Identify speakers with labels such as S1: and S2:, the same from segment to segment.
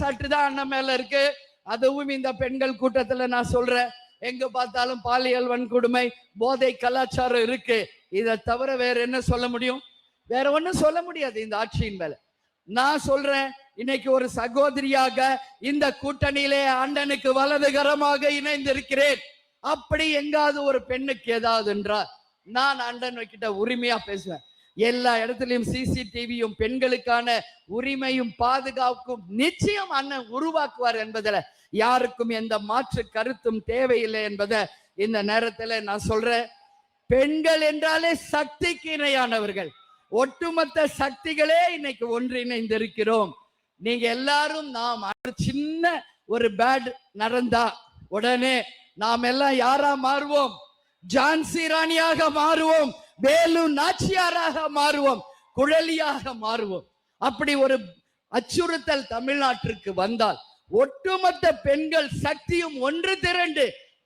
S1: சாட்டுதான் அண்ணன் மேல இருக்கு. அதுவும் இந்த பெண்கள் கூட்டத்துல நான் சொல்றேன், எங்க பார்த்தாலும் பாலியல் வன்கொடுமை, போதை கலாச்சாரம் இருக்கு. இதை தவிர வேற என்ன சொல்ல முடியும்? வேற ஒண்ணும் சொல்ல முடியாது இந்த ஆட்சியின் மேல. நான் சொல்றேன், இன்னைக்கு ஒரு சகோதரியாக இந்த கூட்டணியிலே அண்ணனுக்கு வலதுகரமாக இணைந்திருக்கிறேன். அப்படி எங்காவது ஒரு பெண்ணுக்கு ஏதாவது என்றால் நான் அண்ணன் கிட்ட உரிமையா பேசுவேன். எல்லா இடத்துலயும் சிசிடிவியும் பெண்களுக்கான உரிமையும் பாதுகாப்பும் நிச்சயம் அண்ணன் உருவாக்குவார் என்பதில் யாருக்கும் எந்த மாற்று கருத்தும் தேவையில்லை என்பதை இந்த நேரத்தில் நான் சொல்றேன். பெண்கள் என்றாலே சக்திக்கு இணையானவர்கள். ஒட்டுமொத்த சக்திகளே இன்னைக்கு ஒன்றிணைந்திருக்கிறோம். நீங்க எல்லாரும் நாம் சின்ன ஒரு பேட் நடந்தா உடனே நாம் எல்லாம் யாரா மாறுவோம்? ஜான்சி ராணியாக மாறுவோம், வேலு நாச்சியாராக மாறுவோம், குழலியாக மாறுவோம். அப்படி ஒரு அச்சுறுத்தல் தமிழ்நாட்டிற்கு வந்தால் ஒட்டுமொத்த பெண்கள் சக்தியும் ஒன்று திரண்டு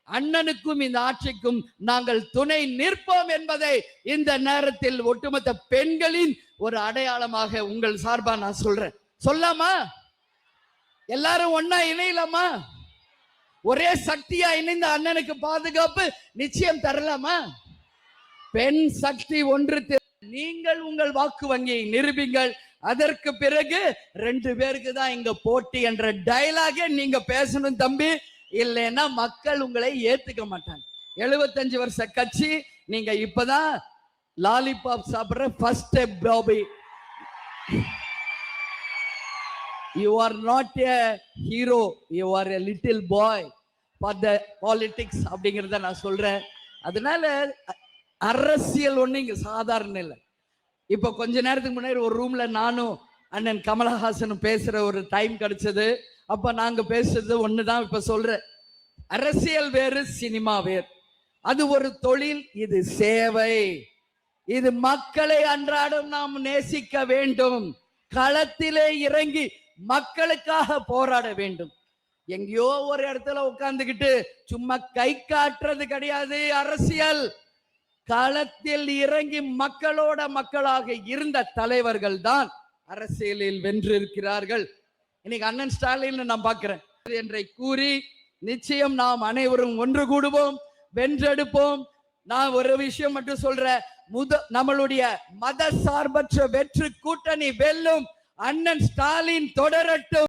S1: அண்ணனுக்கும் இந்த ஆட்சிக்கும் நாங்கள் துணை நிற்போம் என்பதை இந்த நேரத்தில் ஒட்டுமொத்த பெண்களின் ஒரு அடையாளமாக உங்கள் சார்பா நான் சொல்றேன். சொல்லாமா? எல்லாரும் ஒன்னா இணையலாமா? ஒரே சக்தியா இணைந்த அண்ணனுக்கு பாதுகாப்பு நிச்சயம் தரலாமா? பெண் சக்தி ஒன்று. நீங்கள் உங்கள் வாக்கு வங்கியை நிரூபிங்கள். அதற்கு பிறகு 2 பேருக்கு தான் இங்க போட்டி என்ற டயலாக நீங்க பேசணும் தம்பி. இல்லைன்னா மக்கள் உங்களை ஏத்துக்க மாட்டாங்க. 75 வருஷ கட்சி, நீங்க இப்பதான் லாலிபாப் சாப்பிடுற first step Bobby. You are not a hero, you are a little boy for the politics அப்படிங்கிறத நான் சொல்றேன். அதனால அரசியல் ஒண்ணு இங்க சாதாரண இல்லை. இப்ப கொஞ்ச நேரத்துக்கு முன்னாடி ஒரு ரூம்ல நானும் அண்ணன் கமலஹாசனும் பேசுற ஒரு டைம் கிடைச்சது. அப்ப நாங்க பேசுறது ஒண்ணுதான். இப்ப சொல்றேன், அரசியல் வேறு, சினிமா வேறு. அது ஒரு தொழில், இது சேவை. இது மக்களை அன்றாடம் நாம் நேசிக்க வேண்டும். களத்திலே இறங்கி மக்களுக்காக போராட வேண்டும். எங்கேயோ ஒரு இடத்துல உட்கார்ந்துகிட்டு சும்மா கை காட்டுறது கிடையாது அரசியல். களத்தில் இறங்கி மக்களோட மக்களாக இருந்த தலைவர்கள் தான் அரசியலில் வென்றிருக்கிறார்கள். இன்னைக்கு அண்ணன் ஸ்டாலின் நான் பார்க்கிறேன் என்றை கூறி நிச்சயம் நாம் அனைவரும் ஒன்று கூடுவோம், வென்றெடுப்போம். நான் ஒரு விஷயம் மட்டும் சொல்றேன், நம்மளுடைய மத சார்பற்ற வெற்றி கூட்டணி வெல்லும். அண்ணன் ஸ்டாலின் தொடரட்டும்.